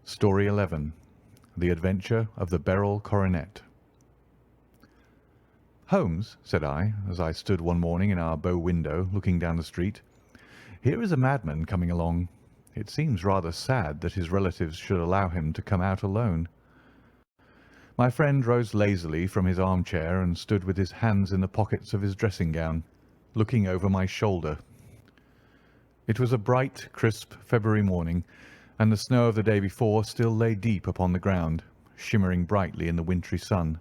Story 11. The Adventure of the Beryl Coronet. "Holmes," said I, as I stood one morning in our bow window looking down the street, "here is a madman coming along. It seems rather sad that his relatives should allow him to come out alone." My friend rose lazily from his armchair and stood with his hands in the pockets of his dressing gown, looking over my shoulder. It was a bright, crisp February morning, and the snow of the day before still lay deep upon the ground, shimmering brightly in the wintry sun.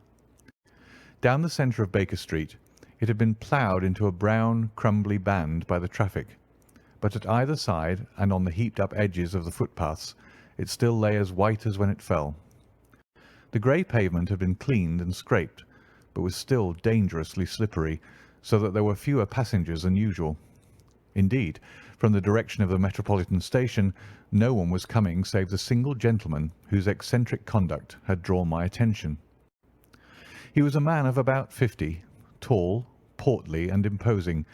Down the centre of Baker Street it had been ploughed into a brown, crumbly band by the traffic, but at either side and on the heaped-up edges of the footpaths it still lay as white as when it fell. The grey pavement had been cleaned and scraped, but was still dangerously slippery, so that there were fewer passengers than usual. Indeed, from the direction of the Metropolitan Station no one was coming save the single gentleman whose eccentric conduct had drawn my attention. He was a man of about 50, tall, portly, and imposing,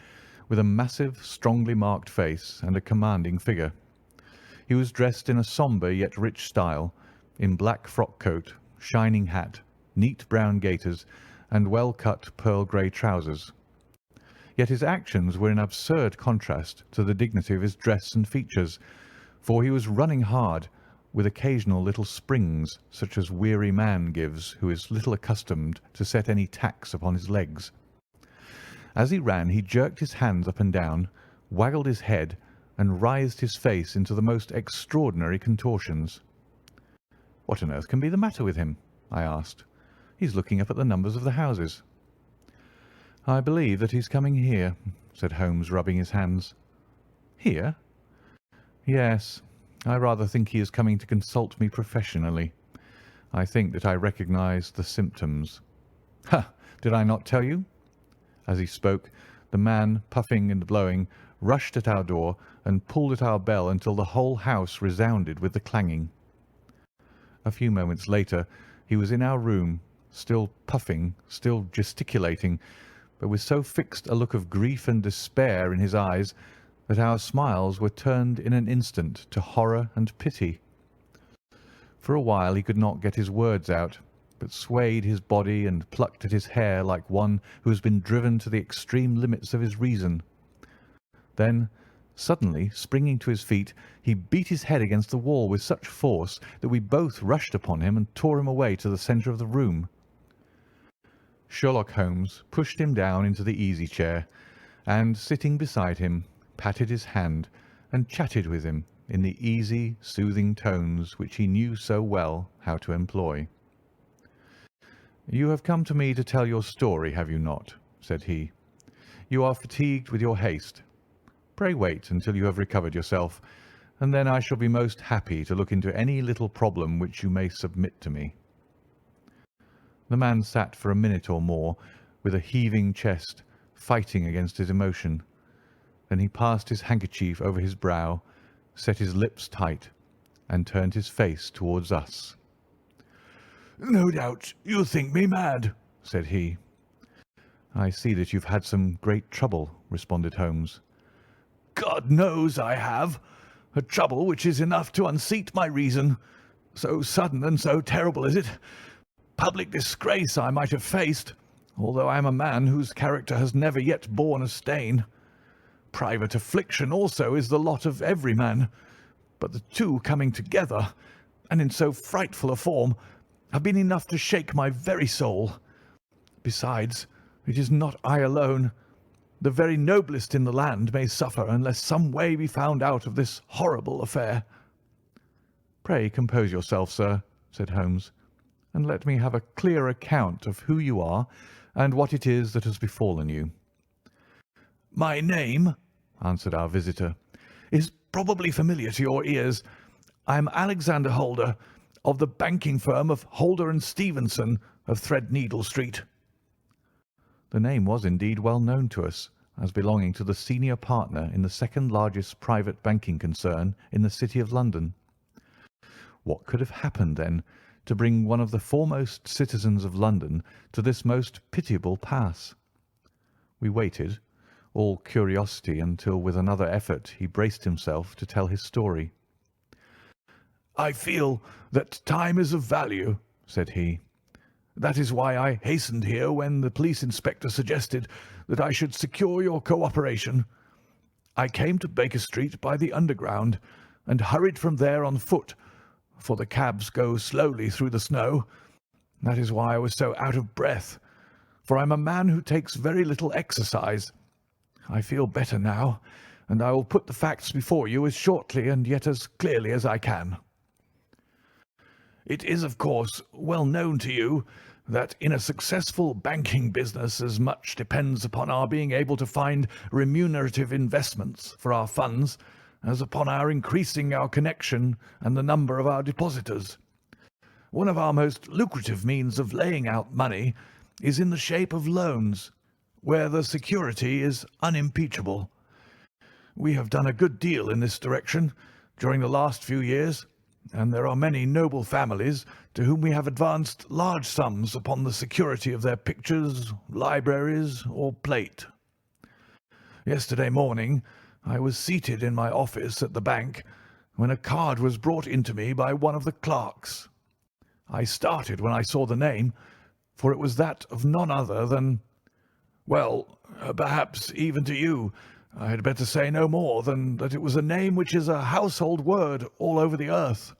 with a massive, strongly marked face and a commanding figure. He was dressed in a sombre yet rich style, in black frock coat, shining hat, neat brown gaiters, and well-cut pearl-grey trousers. Yet his actions were in absurd contrast to the dignity of his dress and features, for he was running hard, with occasional little springs such as weary man gives who is little accustomed to set any tax upon his legs. As he ran he jerked his hands up and down, waggled his head, and writhed his face into the most extraordinary contortions. "What on earth can be the matter with him?" I asked. "He's looking up at the numbers of the houses." "I believe that he's coming here," said Holmes, rubbing his hands. "Here?" "Yes. I rather think he is coming to consult me professionally. I think that I recognise the symptoms." "Ha! Did I not tell you?" As he spoke, the man, puffing and blowing, rushed at our door and pulled at our bell until the whole house resounded with the clanging. A few moments later he was in our room, still puffing, still gesticulating, but with so fixed a look of grief and despair in his eyes that our smiles were turned in an instant to horror and pity. For a while he could not get his words out, but swayed his body and plucked at his hair like one who has been driven to the extreme limits of his reason. Then, suddenly springing to his feet, he beat his head against the wall with such force that we both rushed upon him and tore him away to the centre of the room. Sherlock Holmes pushed him down into the easy-chair, and, sitting beside him, patted his hand and chatted with him in the easy, soothing tones which he knew so well how to employ. "You have come to me to tell your story, have you not?" said he. "You are fatigued with your haste. Pray wait until you have recovered yourself, and then I shall be most happy to look into any little problem which you may submit to me." The man sat for a minute or more with a heaving chest, fighting against his emotion. Then he passed his handkerchief over his brow, set his lips tight, and turned his face towards us. "No doubt you think me mad," said he. "I see that you've had some great trouble," responded Holmes. "God knows I have. A trouble which is enough to unseat my reason. So sudden and so terrible is it. Public disgrace I might have faced, although I am a man whose character has never yet borne a stain. Private affliction also is the lot of every man, but the two coming together, and in so frightful a form, have been enough to shake my very soul. Besides, it is not I alone. The very noblest in the land may suffer unless some way be found out of this horrible affair." "Pray compose yourself, sir," said Holmes, "and let me have a clear account of who you are and what it is that has befallen you." "My name," answered our visitor, "is probably familiar to your ears. I am Alexander Holder, of the banking firm of Holder and Stevenson, of Threadneedle Street." The name was indeed well known to us, as belonging to the senior partner in the second largest private banking concern in the City of London. What could have happened, then, to bring one of the foremost citizens of London to this most pitiable pass? We waited, all curiosity, until with another effort he braced himself to tell his story. "I feel that time is of value," said he. "That is why I hastened here when the police inspector suggested that I should secure your cooperation. I came to Baker Street by the Underground and hurried from there on foot, for the cabs go slowly through the snow. That is why I was so out of breath, for I am a man who takes very little exercise. I feel better now, and I will put the facts before you as shortly and yet as clearly as I can. It is, of course, well known to you that in a successful banking business as much depends upon our being able to find remunerative investments for our funds as upon our increasing our connection and the number of our depositors. One of our most lucrative means of laying out money is in the shape of loans, where the security is unimpeachable. We have done a good deal in this direction during the last few years, and there are many noble families to whom we have advanced large sums upon the security of their pictures, libraries, or plate. Yesterday morning I was seated in my office at the bank when a card was brought in to me by one of the clerks. I started when I saw the name, for it was that of none other than— well, perhaps even to you I had better say no more than that it was a name which is a household word all over the earth,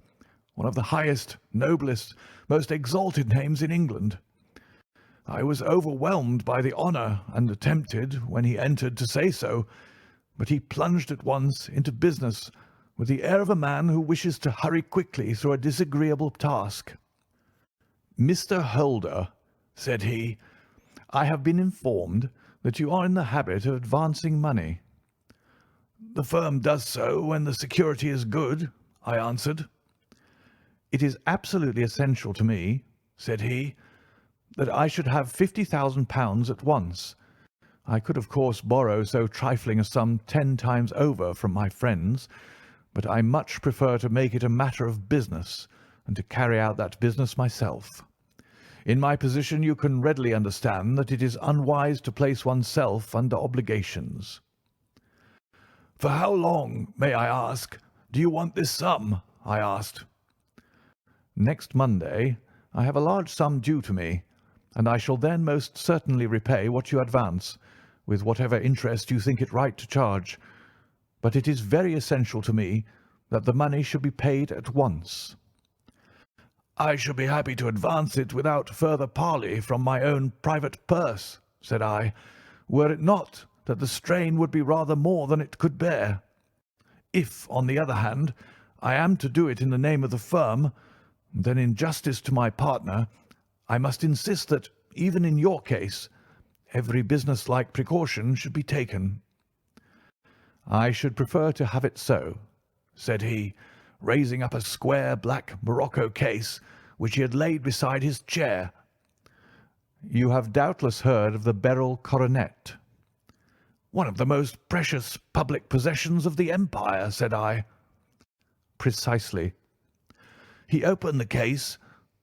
one of the highest, noblest, most exalted names in England. I was overwhelmed by the honour and tempted, when he entered, to say so, but he plunged at once into business with the air of a man who wishes to hurry quickly through a disagreeable task. "Mr. Holder," said he, "I have been informed that you are in the habit of advancing money." "The firm does so when the security is good," I answered. "It is absolutely essential to me," said he, "that I should have £50,000 at once. I could, of course, borrow so trifling a sum 10 times over from my friends, but I much prefer to make it a matter of business and to carry out that business myself. In my position you can readily understand that it is unwise to place oneself under obligations." "For how long, may I ask, do you want this sum?" I asked. "Next Monday I have a large sum due to me, and I shall then most certainly repay what you advance, with whatever interest you think it right to charge. But it is very essential to me that the money should be paid at once." "I shall be happy to advance it without further parley from my own private purse," said I, "were it not that the strain would be rather more than it could bear. If, on the other hand, I am to do it in the name of the firm, then in justice to my partner I must insist that, even in your case, every business-like precaution should be taken." "I should prefer to have it so," said he, raising up a square black morocco case which he had laid beside his chair. "You have doubtless heard of the Beryl coronet." "One of the most precious public possessions of the empire," said I. "Precisely." He opened the case,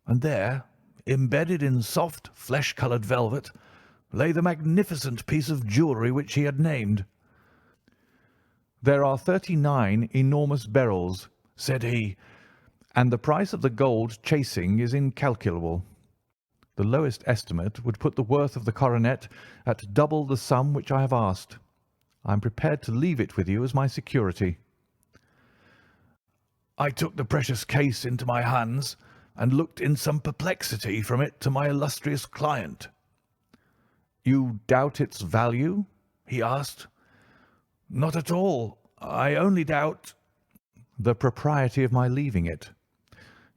and there, embedded in soft flesh-coloured velvet, lay the magnificent piece of jewellery which he had named. "There are 39 enormous beryls," said he, "and the price of the gold chasing is incalculable. The lowest estimate would put the worth of the coronet at double the sum which I have asked. I am prepared to leave it with you as my security." I took the precious case into my hands and looked in some perplexity from it to my illustrious client. "You doubt its value?" he asked. "Not at all. I only doubt—" "The propriety of my leaving it.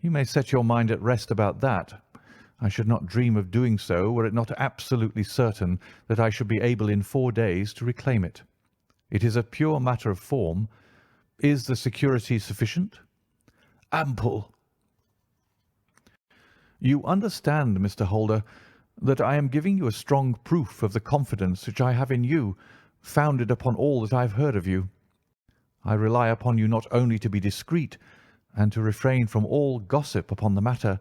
You may set your mind at rest about that. I should not dream of doing so were it not absolutely certain that I should be able in 4 days to reclaim it. It is a pure matter of form. Is the security sufficient?" "Ample." "You understand, Mr. Holder, that I am giving you a strong proof of the confidence which I have in you, founded upon all that I have heard of you. I rely upon you not only to be discreet and to refrain from all gossip upon the matter,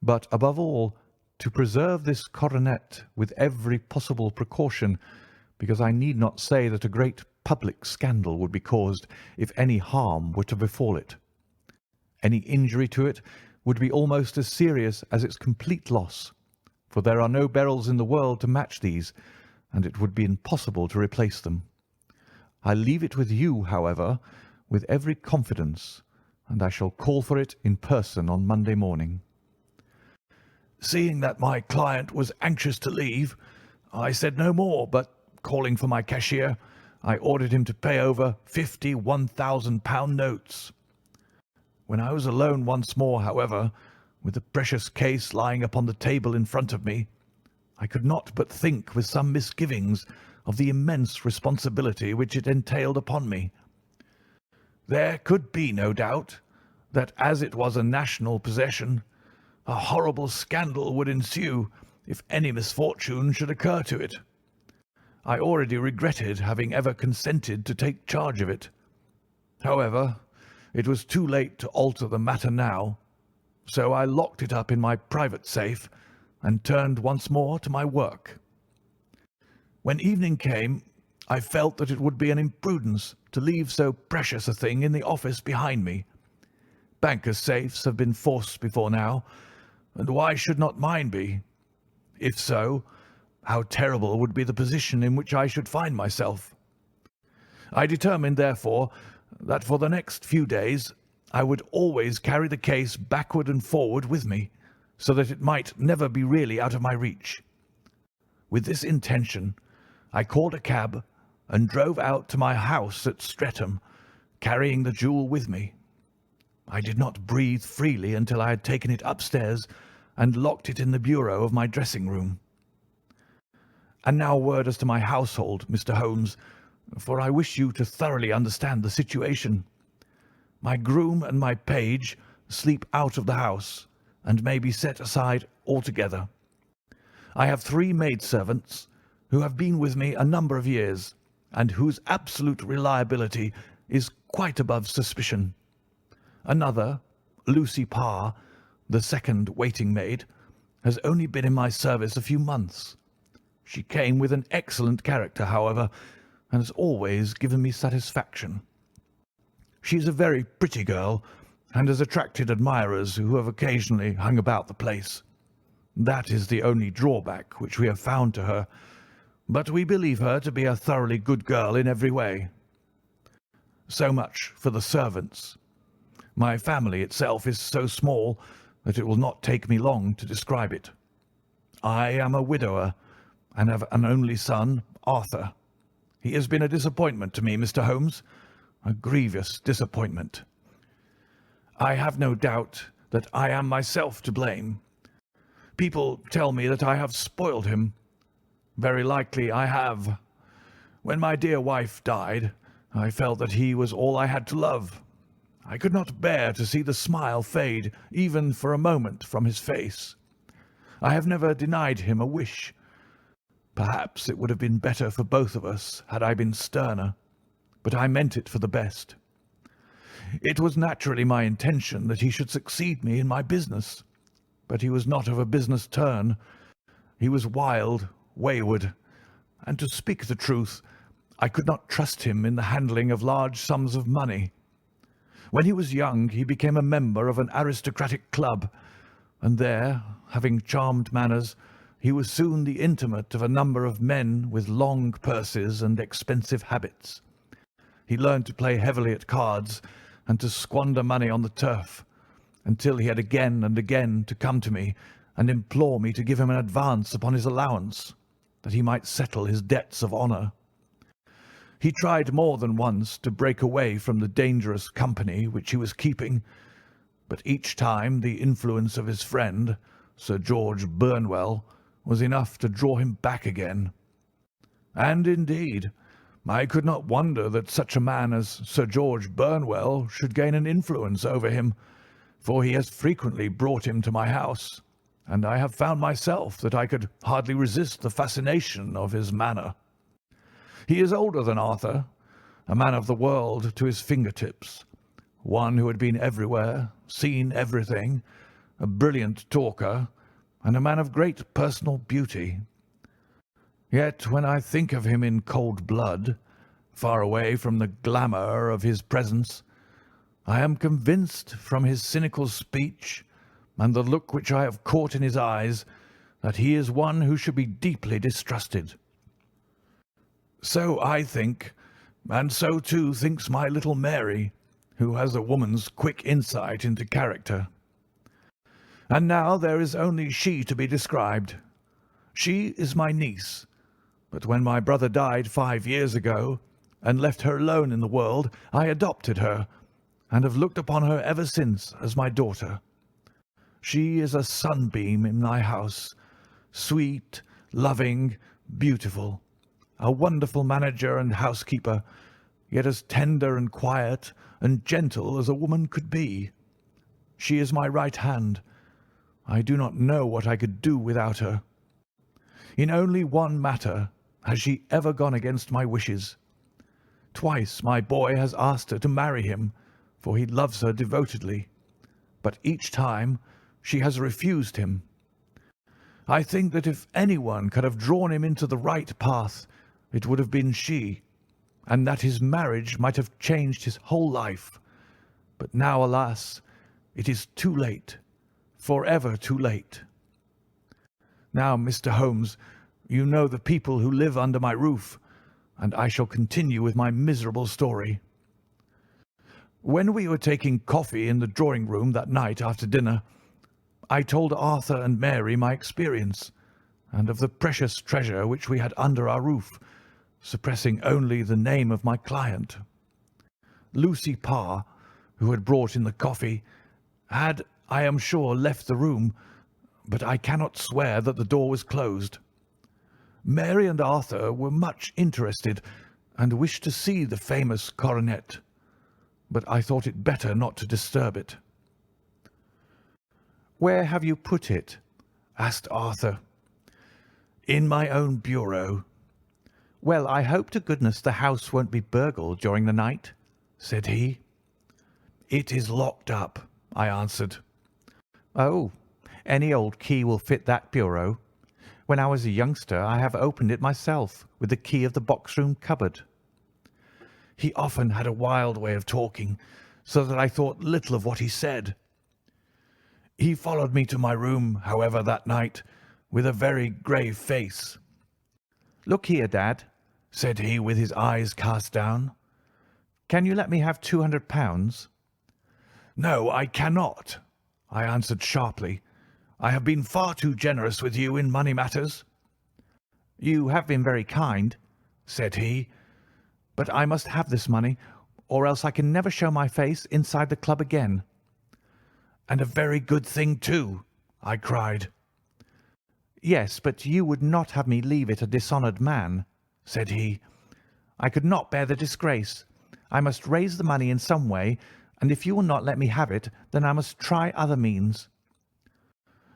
but, above all, to preserve this coronet with every possible precaution, because I need not say that a great public scandal would be caused if any harm were to befall it. Any injury to it would be almost as serious as its complete loss, for there are no Beryls in the world to match these, and it would be impossible to replace them. I leave it with you, however, with every confidence, and I shall call for it in person on Monday morning." Seeing that my client was anxious to leave, I said no more, but calling for my cashier, I ordered him to pay over 50 £1,000 notes. When I was alone once more, however, with the precious case lying upon the table in front of me, I could not but think with some misgivings of the immense responsibility which it entailed upon me. There could be no doubt that, as it was a national possession, a horrible scandal would ensue if any misfortune should occur to it. I already regretted having ever consented to take charge of it. However, it was too late to alter the matter now, so I locked it up in my private safe and turned once more to my work. When evening came, I felt that it would be an imprudence to leave so precious a thing in the office behind me. Bankers' safes have been forced before now, and why should not mine be? If so, how terrible would be the position in which I should find myself. I determined, therefore, that for the next few days I would always carry the case backward and forward with me, so that it might never be really out of my reach. With this intention, I called a cab and drove out to my house at Streatham, carrying the jewel with me. I did not breathe freely until I had taken it upstairs and locked it in the bureau of my dressing-room. And now a word as to my household, Mr. Holmes, for I wish you to thoroughly understand the situation. My groom and my page sleep out of the house and may be set aside altogether. I have 3 maidservants who have been with me a number of years and whose absolute reliability is quite above suspicion. Another, Lucy Parr, the second waiting maid, has only been in my service a few months. She came with an excellent character, however, and has always given me satisfaction. She is a very pretty girl and has attracted admirers who have occasionally hung about the place. That is the only drawback which we have found to her, but we believe her to be a thoroughly good girl in every way. So much for the servants. My family itself is so small that it will not take me long to describe it. I am a widower and have an only son, Arthur. He has been a disappointment to me, Mr. Holmes, a grievous disappointment. I have no doubt that I am myself to blame. People tell me that I have spoiled him. Very likely I have. When my dear wife died, I felt that he was all I had to love. I could not bear to see the smile fade, even for a moment, from his face. I have never denied him a wish. Perhaps it would have been better for both of us had I been sterner, but I meant it for the best. It was naturally my intention that he should succeed me in my business, but he was not of a business turn. He was wild, wayward, and to speak the truth, I could not trust him in the handling of large sums of money. When he was young, he became a member of an aristocratic club, and there, having charmed manners, he was soon the intimate of a number of men with long purses and expensive habits. He learned to play heavily at cards and to squander money on the turf, until he had again and again to come to me and implore me to give him an advance upon his allowance, that he might settle his debts of honour. He tried more than once to break away from the dangerous company which he was keeping, but each time the influence of his friend, Sir George Burnwell, was enough to draw him back again. And indeed, I could not wonder that such a man as Sir George Burnwell should gain an influence over him, for he has frequently brought him to my house, and I have found myself that I could hardly resist the fascination of his manner. He is older than Arthur, a man of the world to his fingertips, one who had been everywhere, seen everything, a brilliant talker, and a man of great personal beauty. Yet when I think of him in cold blood, far away from the glamour of his presence, I am convinced from his cynical speech and the look which I have caught in his eyes that he is one who should be deeply distrusted. So I think, and so too thinks my little Mary, who has a woman's quick insight into character. And now there is only she to be described. She is my niece, but when my brother died 5 years ago and left her alone in the world, I adopted her and have looked upon her ever since as my daughter. She is a sunbeam in my house, sweet, loving, beautiful, a wonderful manager and housekeeper, yet as tender and quiet and gentle as a woman could be. She is my right hand. I do not know what I could do without her. In only one matter has she ever gone against my wishes. Twice my boy has asked her to marry him, for he loves her devotedly, but each time she has refused him. I think that if anyone could have drawn him into the right path, it would have been she, and that his marriage might have changed his whole life. But now, alas, it is too late, forever too late. Now, Mr. Holmes, you know the people who live under my roof, and I shall continue with my miserable story. When we were taking coffee in the drawing-room that night after dinner, I told Arthur and Mary my experience, and of the precious treasure which we had under our roof, suppressing only the name of my client. Lucy Parr, who had brought in the coffee, had, I am sure, left the room, but I cannot swear that the door was closed. Mary and Arthur were much interested and wished to see the famous coronet, but I thought it better not to disturb it. "Where have you put it?" asked Arthur. "In my own bureau." "Well, I hope to goodness the house won't be burgled during the night," said he. "It is locked up," I answered. "Oh, any old key will fit that bureau. When I was a youngster I have opened it myself with the key of the box-room cupboard." He often had a wild way of talking, so that I thought little of what he said. He followed me to my room, however, that night, with a very grave face. "Look here, Dad," said he, with his eyes cast down. "Can you let me have £200? "No, I cannot," I answered sharply. "I have been far too generous with you in money matters." "You have been very kind," said he, "but I must have this money, or else I can never show my face inside the club again." "And a very good thing, too," I cried. "Yes, but you would not have me leave it a dishonoured man," said he. "I could not bear the disgrace. I must raise the money in some way, and if you will not let me have it, then I must try other means."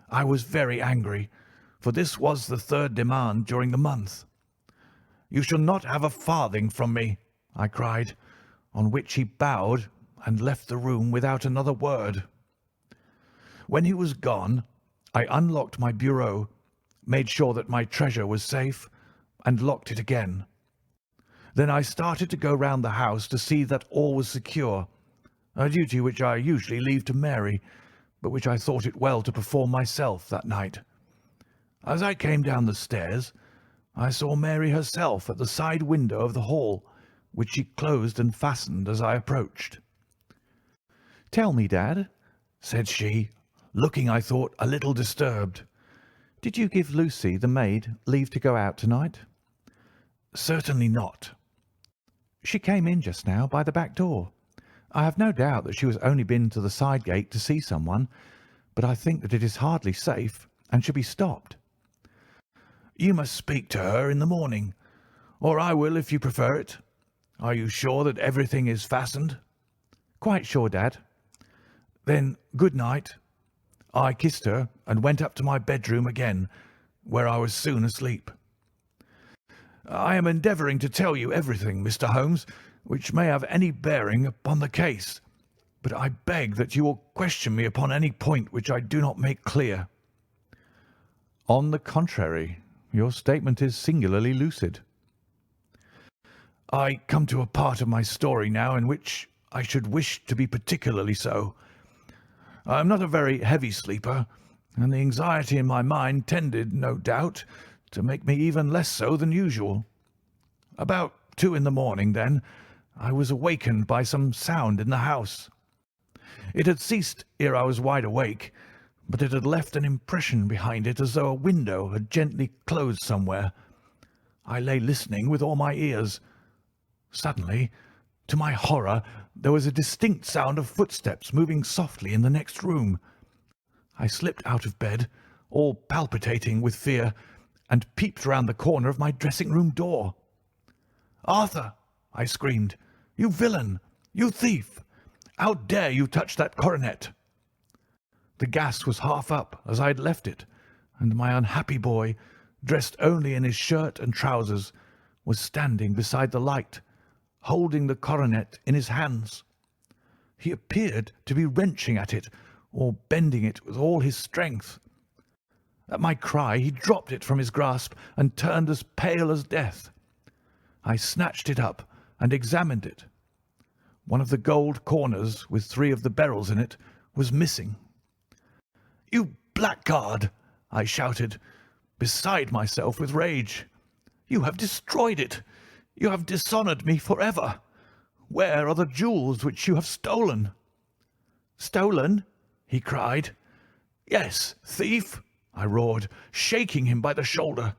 I was very angry, for this was the third demand during the month. "You shall not have a farthing from me," I cried, on which he bowed and left the room without another word. When he was gone, I unlocked my bureau, made sure that my treasure was safe, and locked it again. Then I started to go round the house to see that all was secure, a duty which I usually leave to Mary, but which I thought it well to perform myself that night. As I came down the stairs, I saw Mary herself at the side window of the hall, which she closed and fastened as I approached. "Tell me, Dad," said she, looking, I thought, a little disturbed, "did you give Lucy, the maid, leave to go out tonight?" "Certainly not." "She came in just now by the back door. I have no doubt that she has only been to the side gate to see someone, but I think that it is hardly safe and should be stopped." "You must speak to her in the morning, or I will if you prefer it. Are you sure that everything is fastened?" "Quite sure, Dad." "Then good night." I kissed her and went up to my bedroom again, where I was soon asleep. I am endeavouring to tell you everything, Mr. Holmes, which may have any bearing upon the case, but I beg that you will question me upon any point which I do not make clear. On the contrary, your statement is singularly lucid. I come to a part of my story now in which I should wish to be particularly so. I am not a very heavy sleeper, and the anxiety in my mind tended, no doubt, to make me even less so than usual. About 2 in the morning, then, I was awakened by some sound in the house. It had ceased ere I was wide awake, but it had left an impression behind it as though a window had gently closed somewhere. I lay listening with all my ears. Suddenly, to my horror, there was a distinct sound of footsteps moving softly in the next room. I slipped out of bed, all palpitating with fear, and peeped round the corner of my dressing-room door. "Arthur!" I screamed. "You villain! You thief! How dare you touch that coronet?" The gas was half up as I had left it, and my unhappy boy, dressed only in his shirt and trousers, was standing beside the light, holding the coronet in his hands. He appeared to be wrenching at it or bending it with all his strength. At my cry he dropped it from his grasp and turned as pale as death. I snatched it up and examined it. One of the gold corners, with 3 of the Beryls in it, was missing. "You blackguard!" I shouted, beside myself with rage. "You have destroyed it! You have dishonoured me for ever! Where are the jewels which you have stolen?" "Stolen?" he cried. "Yes, thief!" I roared, shaking him by the shoulder.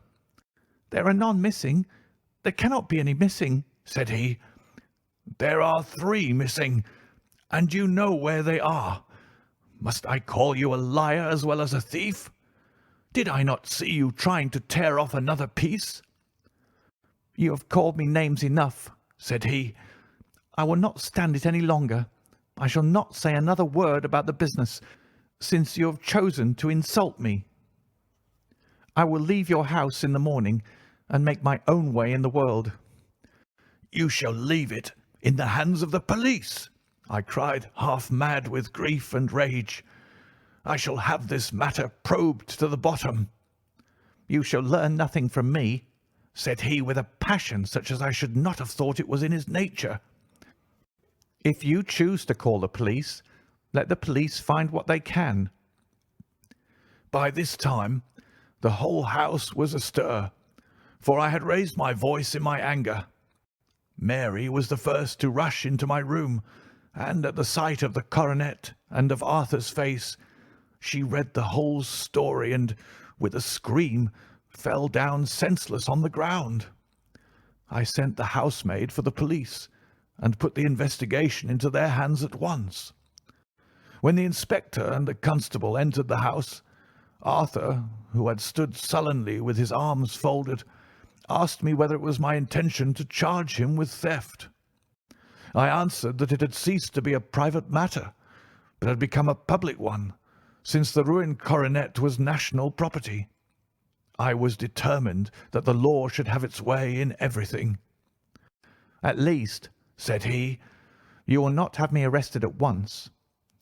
"There are none missing. There cannot be any missing," said he. "There are 3 missing, and you know where they are. Must I call you a liar as well as a thief? Did I not see you trying to tear off another piece?" "You have called me names enough," said he. "I will not stand it any longer. I shall not say another word about the business, since you have chosen to insult me. I will leave your house in the morning and make my own way in the world." "You shall leave it in the hands of the police," I cried, half mad with grief and rage. "I shall have this matter probed to the bottom." "You shall learn nothing from me," said he with a passion such as I should not have thought it was in his nature. "If you choose to call the police, let the police find what they can." By this time the whole house was astir, for I had raised my voice in my anger. Mary was the first to rush into my room, and at the sight of the coronet and of Arthur's face, she read the whole story and, with a scream, fell down senseless on the ground. I sent the housemaid for the police, and put the investigation into their hands at once. When the inspector and the constable entered the house, Arthur, who had stood sullenly with his arms folded, asked me whether it was my intention to charge him with theft. I answered that it had ceased to be a private matter, but had become a public one, since the ruined coronet was national property. I was determined that the law should have its way in everything. "At least," said he, "you will not have me arrested at once.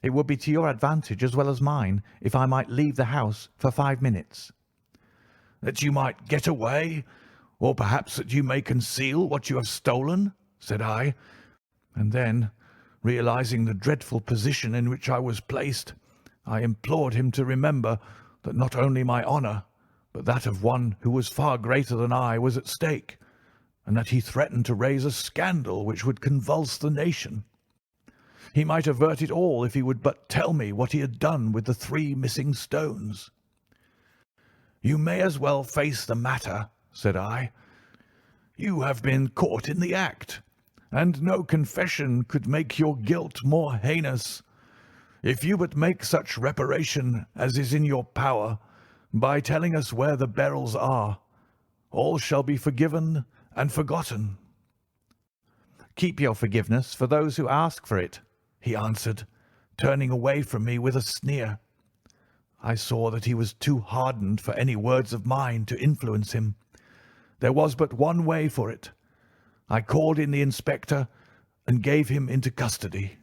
It would be to your advantage as well as mine if I might leave the house for 5 minutes." "That you might get away, or perhaps that you may conceal what you have stolen?" said I, and then, realizing the dreadful position in which I was placed, I implored him to remember that not only my honour, but that of one who was far greater than I was at stake, and that he threatened to raise a scandal which would convulse the nation. He might avert it all if he would but tell me what he had done with the 3 missing stones. "You may as well face the matter," said I. "You have been caught in the act, and no confession could make your guilt more heinous. If you but make such reparation as is in your power, by telling us where the Beryls are, all shall be forgiven and forgotten." "Keep your forgiveness for those who ask for it," he answered, turning away from me with a sneer. I saw that he was too hardened for any words of mine to influence him. There was but one way for it. I called in the inspector and gave him into custody.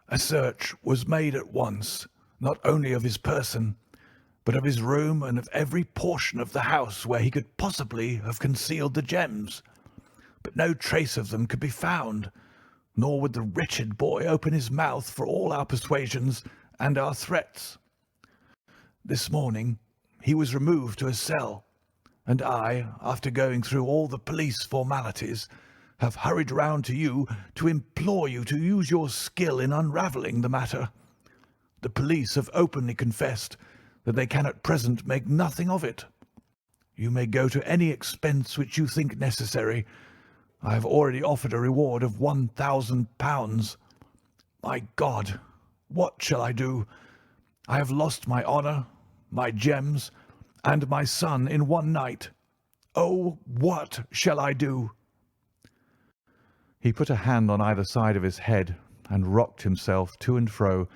A search was made at once, not only of his person, but of his room and of every portion of the house where he could possibly have concealed the gems, but no trace of them could be found, nor would the wretched boy open his mouth for all our persuasions and our threats. This morning he was removed to a cell, and I, after going through all the police formalities, have hurried round to you to implore you to use your skill in unravelling the matter. The police have openly confessed that they can at present make nothing of it. You may go to any expense which you think necessary. I have already offered a reward of £1,000. My God, what shall I do? I have lost my honour, my gems, and my son in one night. Oh, what shall I do?" He put a hand on either side of his head and rocked himself to and fro,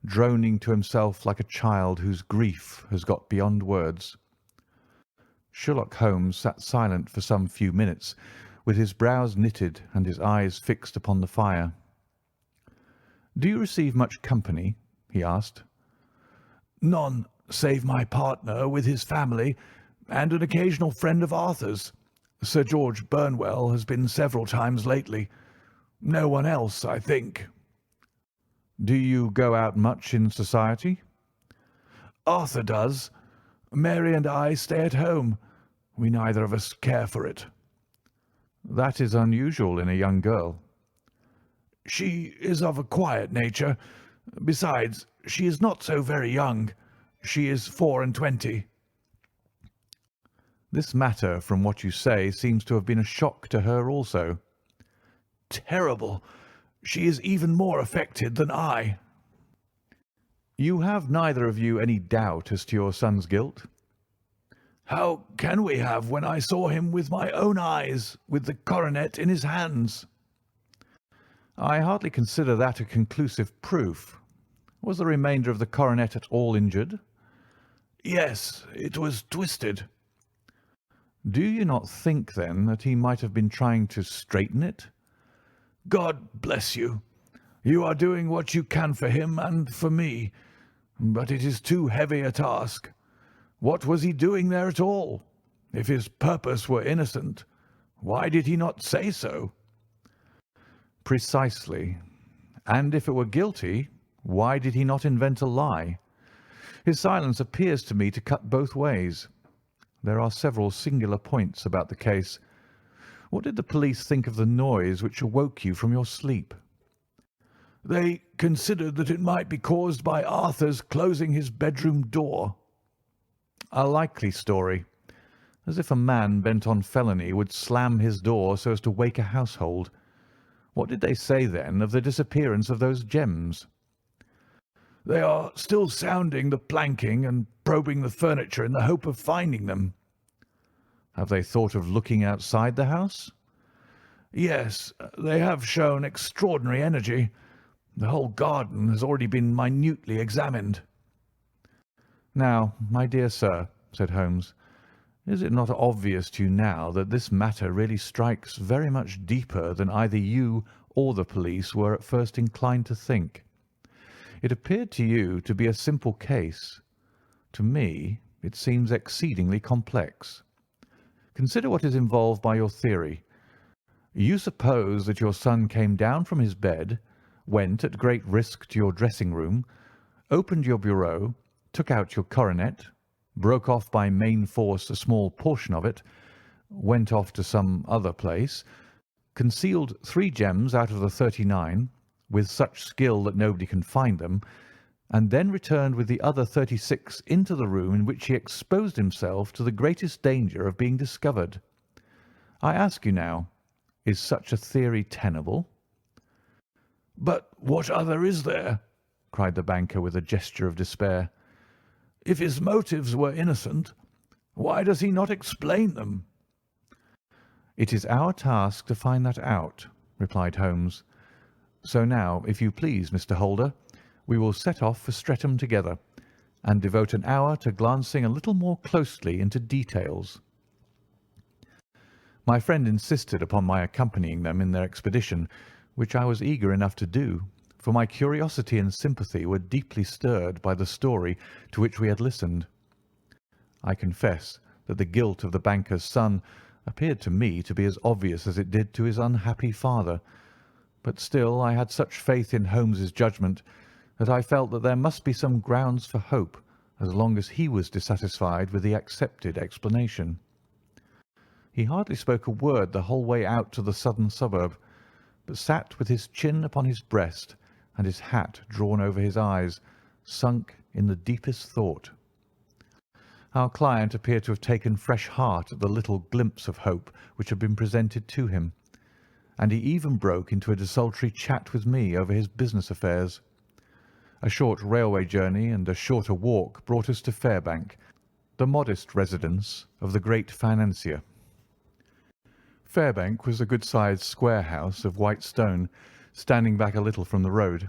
droning to himself like a child whose grief has got beyond words. Sherlock Holmes sat silent for some few minutes, with his brows knitted and his eyes fixed upon the fire. "Do you receive much company?" he asked. "None, save my partner with his family and an occasional friend of Arthur's. Sir George Burnwell has been several times lately. No one else, I think." "Do you go out much in society?" "Arthur does. Mary and I stay at home. We neither of us care for it." "That is unusual in a young girl." "She is of a quiet nature. Besides, she is not so very young. She is 24. "This matter, from what you say, seems to have been a shock to her also." "Terrible. She is even more affected than I." "You have neither of you any doubt as to your son's guilt?" "How can we have when I saw him with my own eyes, with the coronet in his hands?" "I hardly consider that a conclusive proof. Was the remainder of the coronet at all injured?" "Yes, it was twisted." "Do you not think, then, that he might have been trying to straighten it?" "God bless you. You are doing what you can for him and for me, but it is too heavy a task. What was he doing there at all? If his purpose were innocent, why did he not say so?" "Precisely. And if it were guilty, why did he not invent a lie? His silence appears to me to cut both ways. There are several singular points about the case. What did the police think of the noise which awoke you from your sleep?" "They considered that it might be caused by Arthur's closing his bedroom door." "A likely story. As if a man bent on felony would slam his door so as to wake a household. What did they say, then, of the disappearance of those gems?" "They are still sounding the planking and probing the furniture in the hope of finding them." "Have they thought of looking outside the house?" "Yes, they have shown extraordinary energy. The whole garden has already been minutely examined." "Now, my dear sir," said Holmes, "is it not obvious to you now that this matter really strikes very much deeper than either you or the police were at first inclined to think? It appeared to you to be a simple case. To me it seems exceedingly complex. Consider what is involved by your theory. You suppose that your son came down from his bed, went at great risk to your dressing-room, opened your bureau, took out your coronet, broke off by main force a small portion of it, went off to some other place, concealed 3 gems out of the 39, with such skill that nobody can find them, and then returned with the other 36 into the room in which he exposed himself to the greatest danger of being discovered. I ask you now, is such a theory tenable?" "But what other is there?" cried the banker with a gesture of despair. "If his motives were innocent, why does he not explain them?" "It is our task to find that out," replied Holmes. "So now, if you please, Mr. Holder, we will set off for Streatham together, and devote an hour to glancing a little more closely into details." My friend insisted upon my accompanying them in their expedition, which I was eager enough to do, for my curiosity and sympathy were deeply stirred by the story to which we had listened. I confess that the guilt of the banker's son appeared to me to be as obvious as it did to his unhappy father, but still I had such faith in Holmes's judgment that I felt that there must be some grounds for hope as long as he was dissatisfied with the accepted explanation. He hardly spoke a word the whole way out to the southern suburb, but sat with his chin upon his breast and his hat drawn over his eyes, sunk in the deepest thought. Our client appeared to have taken fresh heart at the little glimpse of hope which had been presented to him, and he even broke into a desultory chat with me over his business affairs. A short railway journey and a shorter walk brought us to Fairbank, the modest residence of the great financier. Fairbank was a good-sized square house of white stone, standing back a little from the road.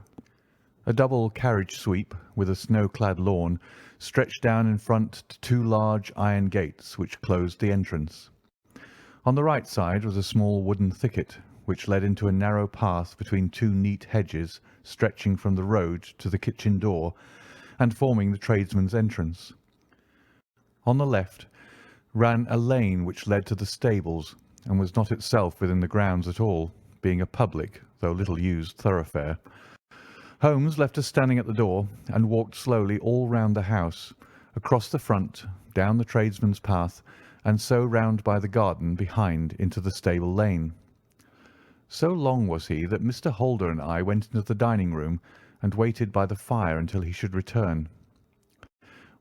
A double carriage sweep with a snow-clad lawn stretched down in front to two large iron gates which closed the entrance. On the right side was a small wooden thicket which led into a narrow path between two neat hedges stretching from the road to the kitchen door and forming the tradesman's entrance. On the left ran a lane which led to the stables and was not itself within the grounds at all, being a public, though little used, thoroughfare. Holmes left us standing at the door and walked slowly all round the house, across the front, down the tradesman's path, and so round by the garden behind into the stable lane. So long was he that Mr. Holder and I went into the dining-room and waited by the fire until he should return.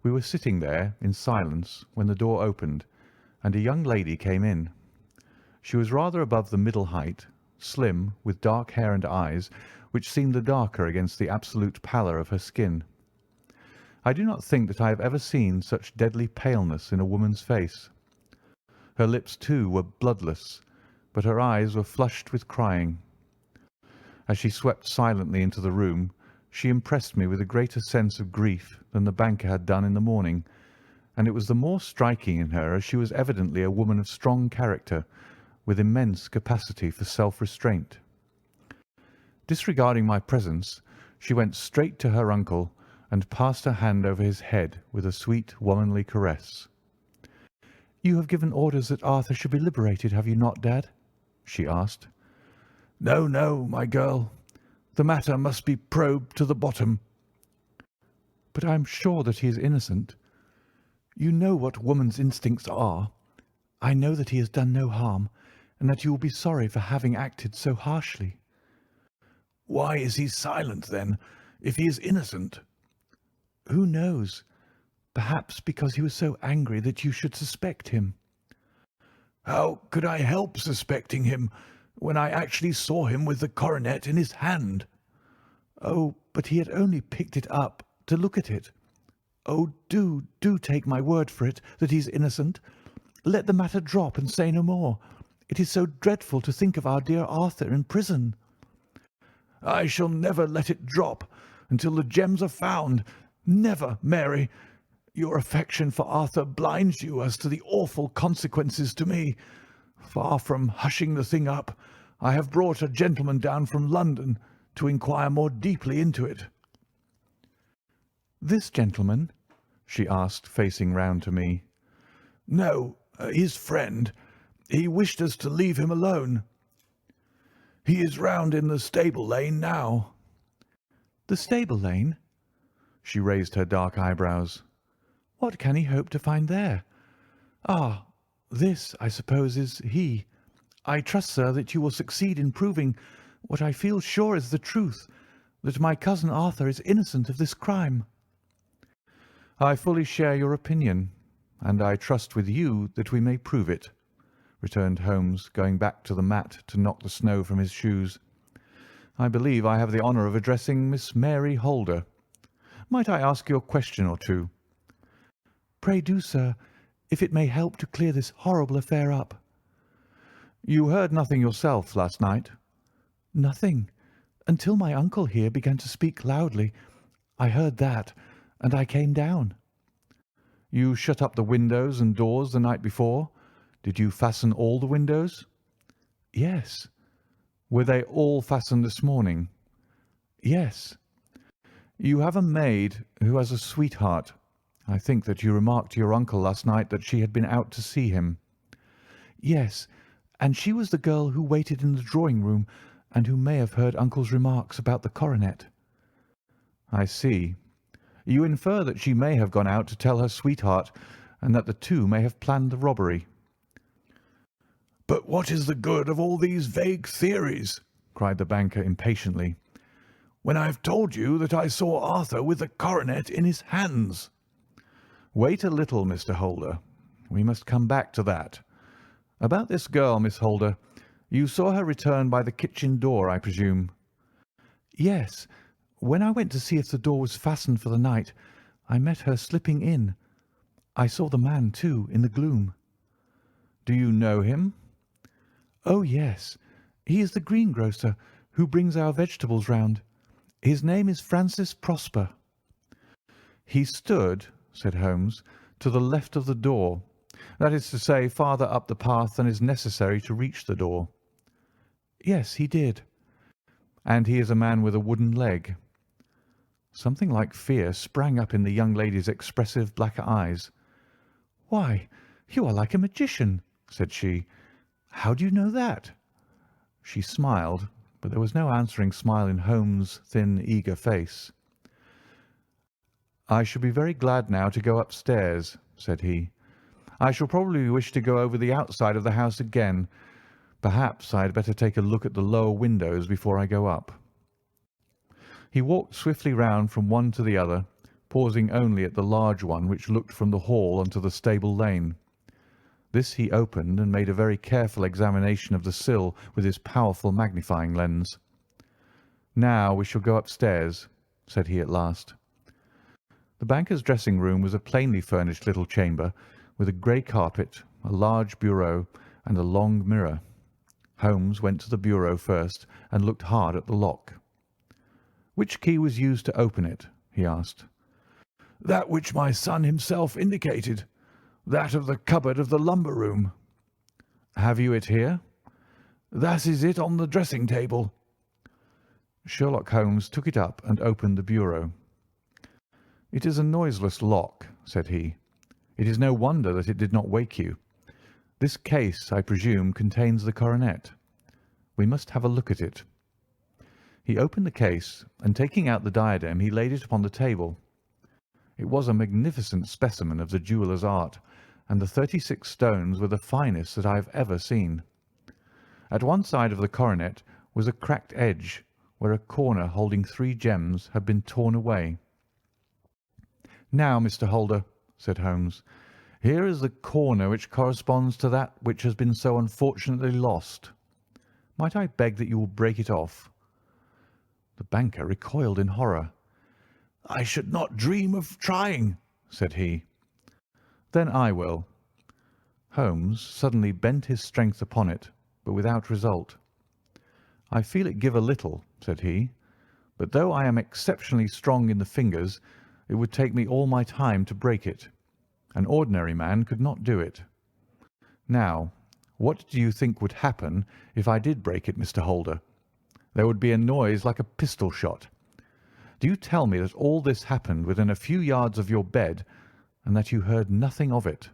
We were sitting there in silence when the door opened, and a young lady came in. She was rather above the middle height, slim, with dark hair and eyes, which seemed the darker against the absolute pallor of her skin. I do not think that I have ever seen such deadly paleness in a woman's face. Her lips, too, were bloodless, but her eyes were flushed with crying. As she swept silently into the room, she impressed me with a greater sense of grief than the banker had done in the morning, and it was the more striking in her as she was evidently a woman of strong character, with immense capacity for self-restraint. Disregarding my presence, she went straight to her uncle and passed her hand over his head with a sweet womanly caress. "You have given orders that Arthur should be liberated, have you not, Dad?" she asked. No, no, my girl. The matter must be probed to the bottom. "But I am sure that he is innocent. You know what woman's instincts are. I know that he has done no harm, and that you will be sorry for having acted so harshly." Why is he silent, then, if he is innocent? "Who knows? Perhaps because he was so angry that you should suspect him." How could I help suspecting him when I actually saw him with the coronet in his hand? "Oh, but he had only picked it up to look at it. Oh, do take my word for it that he is innocent. Let the matter drop and say no more. It is so dreadful to think of our dear Arthur in prison." I shall never let it drop until the gems are found. Never, Mary. Your affection for Arthur blinds you as to the awful consequences to me. Far from hushing the thing up, I have brought a gentleman down from London to inquire more deeply into it. "This gentleman?" she asked, facing round to me. No, his friend. He wished us to leave him alone. He is round in the stable lane now." "The stable lane?" She raised her dark eyebrows. "What can he hope to find there? Ah, this, I suppose, is he. I trust, sir, that you will succeed in proving what I feel sure is the truth, that my cousin Arthur is innocent of this crime." "I fully share your opinion, and I trust with you that we may prove it," returned Holmes, going back to the mat to knock the snow from his shoes. "I believe I have the honour of addressing Miss Mary Holder. Might I ask you a question or two?" "Pray do, sir, if it may help to clear this horrible affair up." "You heard nothing yourself last night?" "Nothing, until my uncle here began to speak loudly. I heard that, and I came down." "You shut up the windows and doors the night before? Did you fasten all the windows?" "Yes." "Were they all fastened this morning?" "Yes." "You have a maid who has a sweetheart. I think that you remarked to your uncle last night that she had been out to see him." "Yes, and she was the girl who waited in the drawing-room and who may have heard Uncle's remarks about the coronet." "I see. You infer that she may have gone out to tell her sweetheart, and that the two may have planned the robbery." "But what is the good of all these vague theories?" cried the banker impatiently, "when I have told you that I saw Arthur with the coronet in his hands?" "Wait a little, Mr. Holder. We must come back to that. About this girl, Miss Holder. You saw her return by the kitchen door, I presume?" "Yes. When I went to see if the door was fastened for the night, I met her slipping in. I saw the man, too, in the gloom." "Do you know him?" "Oh, yes. He is the greengrocer who brings our vegetables round. His name is Francis Prosper." "He stood," said Holmes, "to the left of the door. That is to say, farther up the path than is necessary to reach the door." "Yes, he did." "And he is a man with a wooden leg." Something like fear sprang up in the young lady's expressive black eyes. "Why, you are like a magician," said she. "How do you know that?" She smiled, but there was no answering smile in Holmes' thin, eager face. "I shall be very glad now to go upstairs," said he. "I shall probably wish to go over the outside of the house again. Perhaps I had better take a look at the lower windows before I go up." He walked swiftly round from one to the other, pausing only at the large one which looked from the hall onto the stable lane. This he opened and made a very careful examination of the sill with his powerful magnifying lens. "Now we shall go upstairs," said he at last. The banker's dressing-room was a plainly furnished little chamber, with a grey carpet, a large bureau, and a long mirror. Holmes went to the bureau first and looked hard at the lock. "Which key was used to open it?" he asked. "That which my son himself indicated, that of the cupboard of the lumber room." "Have you it here?" "That is it on the dressing-table." Sherlock Holmes took it up and opened the bureau. "It is a noiseless lock," said he. "It is no wonder that it did not wake you. This case, I presume, contains the coronet. We must have a look at it." He opened the case, and taking out the diadem, he laid it upon the table. It was a magnificent specimen of the jeweller's art, and the 36 stones were the finest that I have ever seen. At one side of the coronet was a cracked edge, where a corner holding 3 gems had been torn away. "Now, Mr. Holder," said Holmes, "here is the corner which corresponds to that which has been so unfortunately lost. Might I beg that you will break it off?" The banker recoiled in horror. "I should not dream of trying," said he. "Then I will." Holmes suddenly bent his strength upon it, but without result. "I feel it give a little," said he, "but though I am exceptionally strong in the fingers, it would take me all my time to break it. An ordinary man could not do it. Now, what do you think would happen if I did break it, Mr. Holder? There would be a noise like a pistol shot. Do you tell me that all this happened within a few yards of your bed, and that you heard nothing of it?"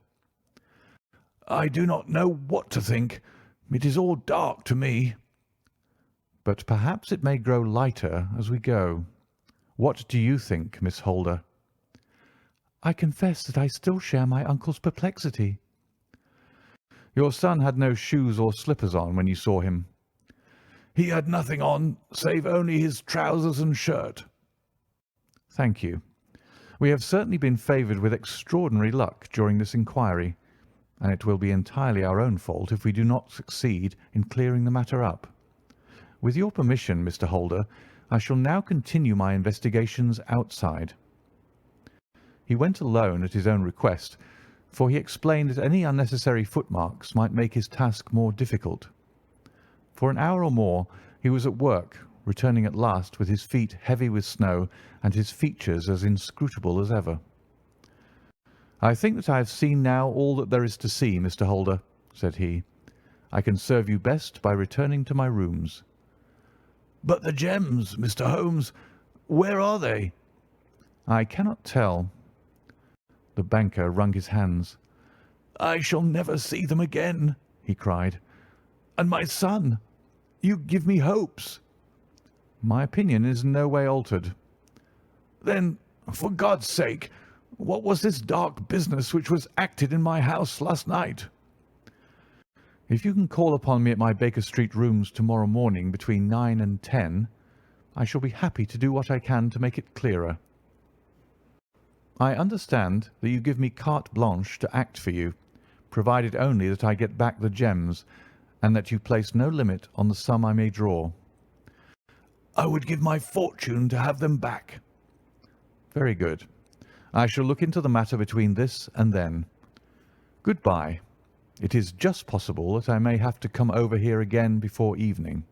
"I do not know what to think. It is all dark to me." "But perhaps it may grow lighter as we go. What do you think, Miss Holder?" "I confess that I still share my uncle's perplexity." "Your son had no shoes or slippers on when you saw him?" "He had nothing on save only his trousers and shirt." "Thank you. We have certainly been favoured with extraordinary luck during this inquiry, and it will be entirely our own fault if we do not succeed in clearing the matter up. With your permission, Mr. Holder, I shall now continue my investigations outside." He went alone at his own request, for he explained that any unnecessary footmarks might make his task more difficult. For an hour or more he was at work, returning at last with his feet heavy with snow and his features as inscrutable as ever. "I think that I have seen now all that there is to see, Mr. Holder," said he. "I can serve you best by returning to my rooms." "But the gems, Mr. Holmes, where are they?" "I cannot tell." The banker wrung his hands. "I shall never see them again," he cried. "And my son! You give me hopes." "My opinion is in no way altered." "Then, for God's sake, what was this dark business which was acted in my house last night?" "If you can call upon me at my Baker Street rooms tomorrow morning between 9 and 10, I shall be happy to do what I can to make it clearer. I understand that you give me carte blanche to act for you, provided only that I get back the gems, and that you place no limit on the sum I may draw." "I would give my fortune to have them back." "Very good. I shall look into the matter between this and then. Good-bye. It is just possible that I may have to come over here again before evening."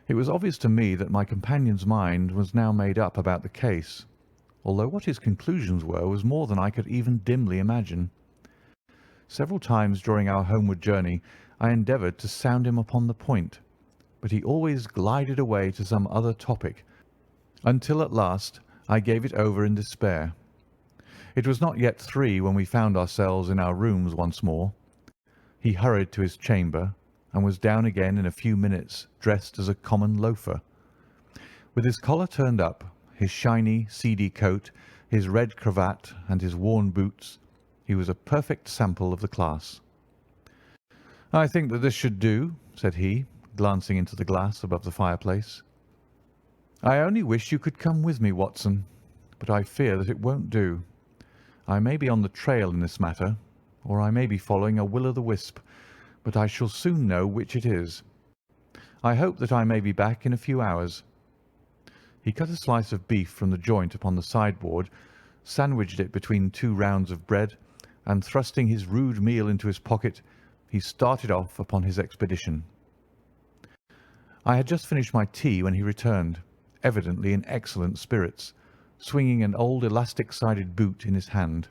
It was obvious to me that my companion's mind was now made up about the case, although what his conclusions were was more than I could even dimly imagine. Several times during our homeward journey I endeavoured to sound him upon the point, but he always glided away to some other topic, until at last I gave it over in despair. It was not yet 3 when we found ourselves in our rooms once more. He hurried to his chamber, and was down again in a few minutes, dressed as a common loafer. With his collar turned up, his shiny, seedy coat, his red cravat, and his worn boots, he was a perfect sample of the class. "I think that this should do," said he, glancing into the glass above the fireplace. "I only wish you could come with me, Watson, but I fear that it won't do. I may be on the trail in this matter, or I may be following a will-o'-the-wisp, but I shall soon know which it is. I hope that I may be back in a few hours." He cut a slice of beef from the joint upon the sideboard, sandwiched it between 2 rounds of bread, and thrusting his rude meal into his pocket, he started off upon his expedition. I had just finished my tea when he returned, evidently in excellent spirits, swinging an old elastic-sided boot in his hand.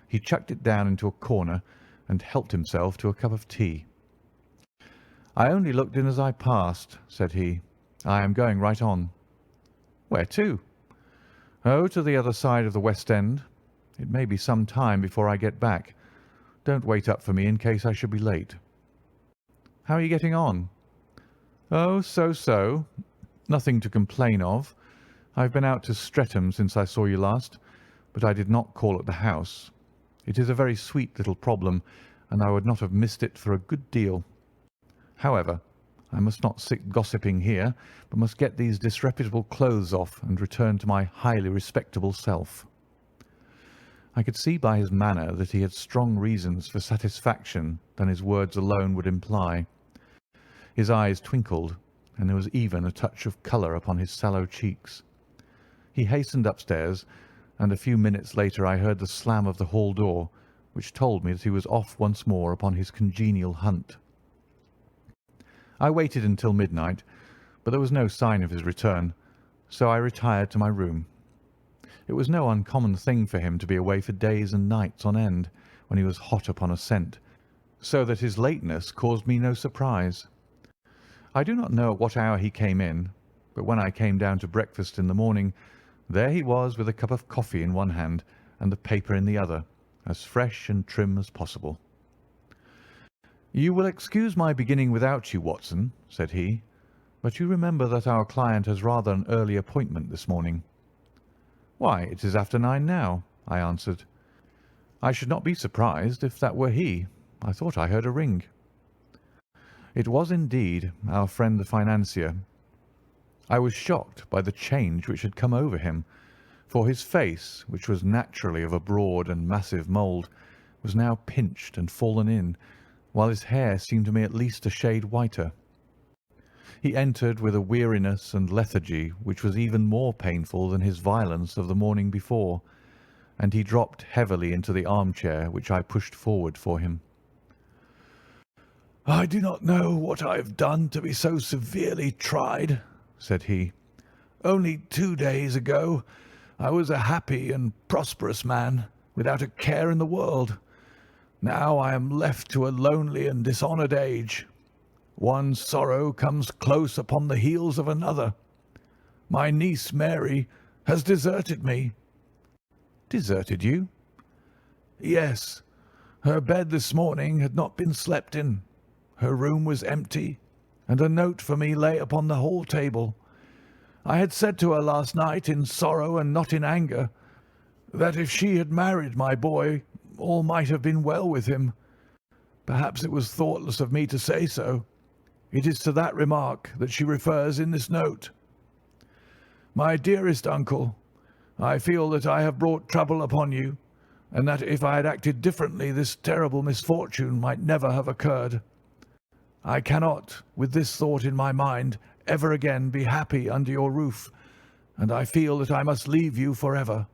He chucked it down into a corner and helped himself to a cup of tea. "I only looked in as I passed," said he. "I am going right on." "Where to?" "Oh, to the other side of the West End. It may be some time before I get back. Don't wait up for me in case I should be late." "How are you getting on?" "Oh, so. Nothing to complain of. I've been out to Streatham since I saw you last, but I did not call at the house. It is a very sweet little problem, and I would not have missed it for a good deal. However, I must not sit gossiping here, but must get these disreputable clothes off and return to my highly respectable self." I could see by his manner that he had strong reasons for satisfaction than his words alone would imply. His eyes twinkled, and there was even a touch of colour upon his sallow cheeks. He hastened upstairs, and a few minutes later I heard the slam of the hall door, which told me that he was off once more upon his congenial hunt. I waited until midnight, but there was no sign of his return, so I retired to my room. It was no uncommon thing for him to be away for days and nights on end when he was hot upon a scent, so that his lateness caused me no surprise. I do not know at what hour he came in, but when I came down to breakfast in the morning, there he was with a cup of coffee in one hand and the paper in the other, as fresh and trim as possible. "You will excuse my beginning without you, Watson," said he, "but you remember that our client has rather an early appointment this morning." "Why, it is after 9 now," I answered. "I should not be surprised if that were he. I thought I heard a ring." It was indeed our friend the financier. I was shocked by the change which had come over him, for his face, which was naturally of a broad and massive mould, was now pinched and fallen in, while his hair seemed to me at least a shade whiter. He entered with a weariness and lethargy which was even more painful than his violence of the morning before, and he dropped heavily into the armchair which I pushed forward for him. "I do not know what I have done to be so severely tried," said he. "Only 2 days ago I was a happy and prosperous man, without a care in the world. Now I am left to a lonely and dishonoured age. One sorrow comes close upon the heels of another. My niece Mary has deserted me." "Deserted you?" "Yes. Her bed this morning had not been slept in. Her room was empty, and a note for me lay upon the hall table. I had said to her last night, in sorrow and not in anger, that if she had married my boy, all might have been well with him. Perhaps it was thoughtless of me to say so. It is to that remark that she refers in this note. My dearest uncle, I feel that I have brought trouble upon you, and that if I had acted differently, this terrible misfortune might never have occurred. I cannot, with this thought in my mind, ever again be happy under your roof, and I feel that I must leave you forever.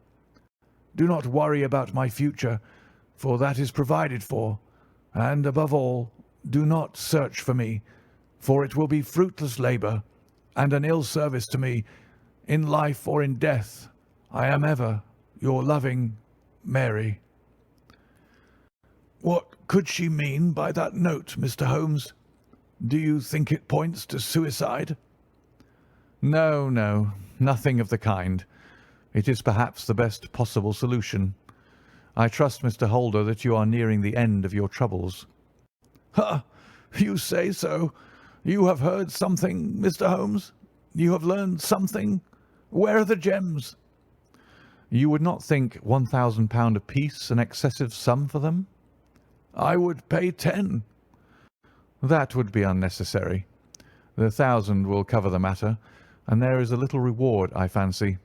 Do not worry about my future, for that is provided for, and above all, do not search for me, for it will be fruitless labour, and an ill service to me, in life or in death. I am ever your loving Mary. What could she mean by that note, Mr. Holmes? Do you think it points to suicide? No, no, nothing of the kind. It is perhaps the best possible solution. I trust, Mr. Holder, that you are nearing the end of your troubles. Ha! You say so. You have heard something, Mr. Holmes? You have learned something? Where are the gems? You would not think £1,000 apiece an excessive sum for them? I would pay 10. That would be unnecessary. The 1,000 will cover the matter, and there is a little reward, I fancy.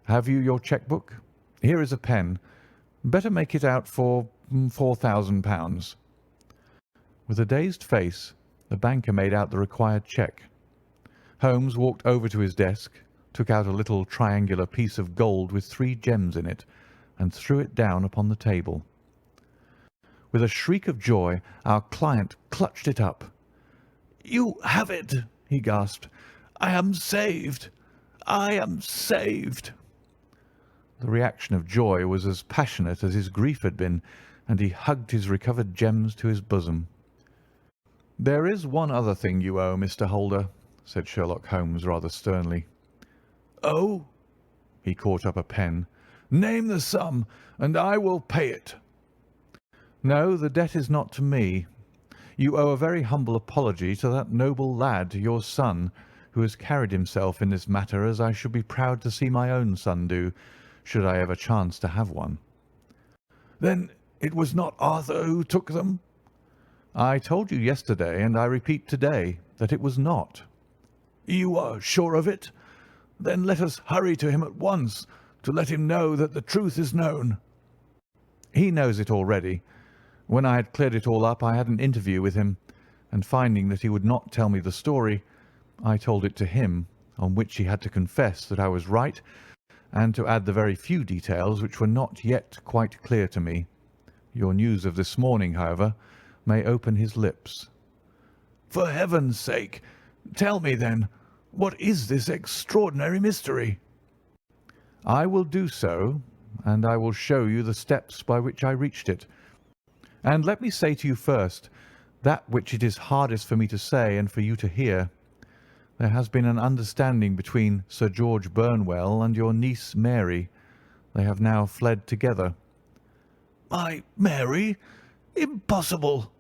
Have you your cheque-book? Here is a pen. Better make it out for £4,000. With a dazed face, the banker made out the required cheque. Holmes walked over to his desk, took out a little triangular piece of gold with 3 gems in it, and threw it down upon the table. With a shriek of joy, our client clutched it up. "You have it!" he gasped. "I am saved! I am saved!" The reaction of joy was as passionate as his grief had been, and he hugged his recovered gems to his bosom. "There is one other thing you owe, Mr. Holder," said Sherlock Holmes rather sternly. "Oh?" He caught up a pen. "Name the sum, and I will pay it." "No, the debt is not to me. You owe a very humble apology to that noble lad, your son, who has carried himself in this matter as I should be proud to see my own son do, should I ever chance to have one." "Then it was not Arthur who took them?" "I told you yesterday, and I repeat today, that it was not." "You are sure of it? Then let us hurry to him at once, to let him know that the truth is known." "He knows it already. When I had cleared it all up, I had an interview with him, and finding that he would not tell me the story, I told it to him, on which he had to confess that I was right, and to add the very few details which were not yet quite clear to me. Your news of this morning, however, may open his lips." "For heaven's sake, tell me then, what is this extraordinary mystery?" "I will do so, and I will show you the steps by which I reached it. And let me say to you first that which it is hardest for me to say and for you to hear. There has been an understanding between Sir George Burnwell and your niece Mary. They have now fled together." "My Mary? Impossible!"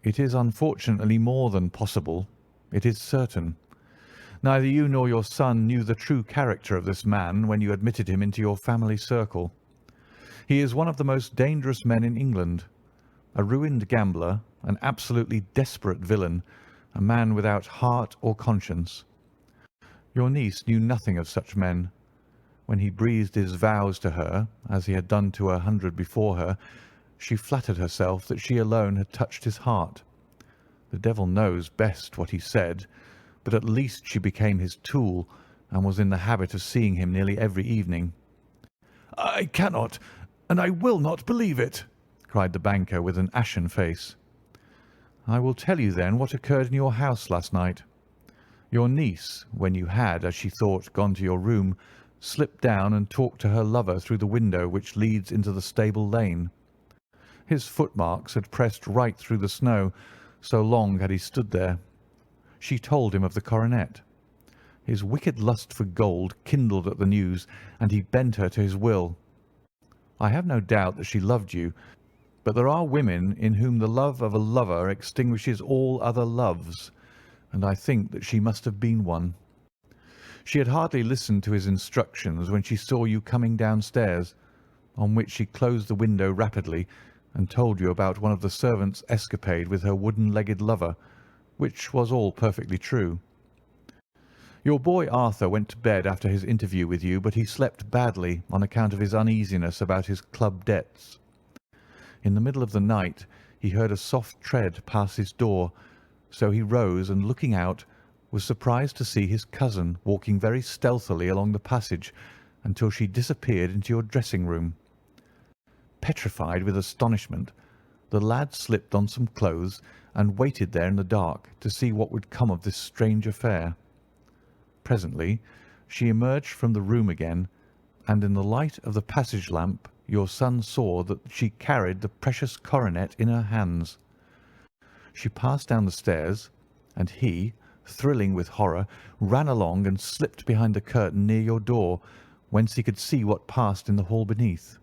"It is unfortunately more than possible. It is certain. Neither you nor your son knew the true character of this man when you admitted him into your family circle. He is one of the most dangerous men in England, a ruined gambler, an absolutely desperate villain, a man without heart or conscience. Your niece knew nothing of such men. When he breathed his vows to her, as he had done to 100 before her, she flattered herself that she alone had touched his heart. The devil knows best what he said, but at least she became his tool, and was in the habit of seeing him nearly every evening." "I cannot, and I will not believe it," cried the banker with an ashen face. "I will tell you then what occurred in your house last night. Your niece, when you had, as she thought, gone to your room, slipped down and talked to her lover through the window which leads into the stable lane. His footmarks had pressed right through the snow, so long had he stood there. She told him of the coronet. His wicked lust for gold kindled at the news, and he bent her to his will. I have no doubt that she loved you, but there are women in whom the love of a lover extinguishes all other loves, and I think that she must have been one. She had hardly listened to his instructions when she saw you coming downstairs, on which she closed the window rapidly and told you about one of the servants' escapade with her wooden-legged lover, which was all perfectly true. Your boy Arthur went to bed after his interview with you, but he slept badly on account of his uneasiness about his club debts. In the middle of the night he heard a soft tread pass his door, so he rose and, looking out, was surprised to see his cousin walking very stealthily along the passage until she disappeared into your dressing-room. Petrified with astonishment, the lad slipped on some clothes and waited there in the dark to see what would come of this strange affair. Presently she emerged from the room again, and in the light of the passage lamp your son saw that she carried the precious coronet in her hands. She passed down the stairs, and he, thrilling with horror, ran along and slipped behind the curtain near your door, whence he could see what passed in the hall beneath.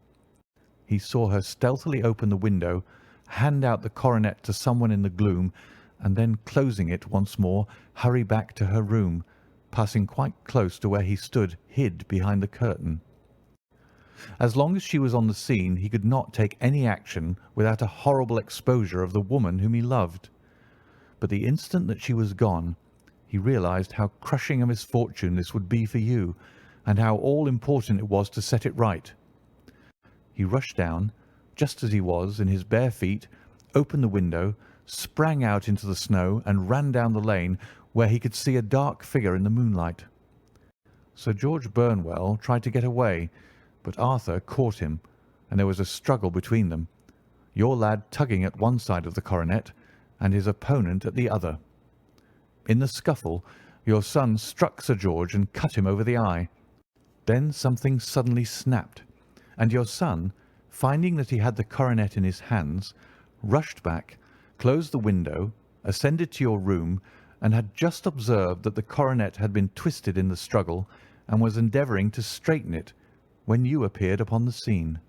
He saw her stealthily open the window, hand out the coronet to someone in the gloom, and then, closing it once more, hurry back to her room, passing quite close to where he stood hid behind the curtain. As long as she was on the scene he could not take any action without a horrible exposure of the woman whom he loved. But the instant that she was gone, he realized how crushing a misfortune this would be for you, and how all-important it was to set it right. He rushed down, just as he was, in his bare feet, opened the window, sprang out into the snow, and ran down the lane, where he could see a dark figure in the moonlight. Sir George Burnwell tried to get away, but Arthur caught him, and there was a struggle between them, your lad tugging at one side of the coronet and his opponent at the other. In the scuffle your son struck Sir George and cut him over the eye. Then something suddenly snapped, and your son, finding that he had the coronet in his hands, rushed back, closed the window, ascended to your room, and had just observed that the coronet had been twisted in the struggle and was endeavouring to straighten it when you appeared upon the scene.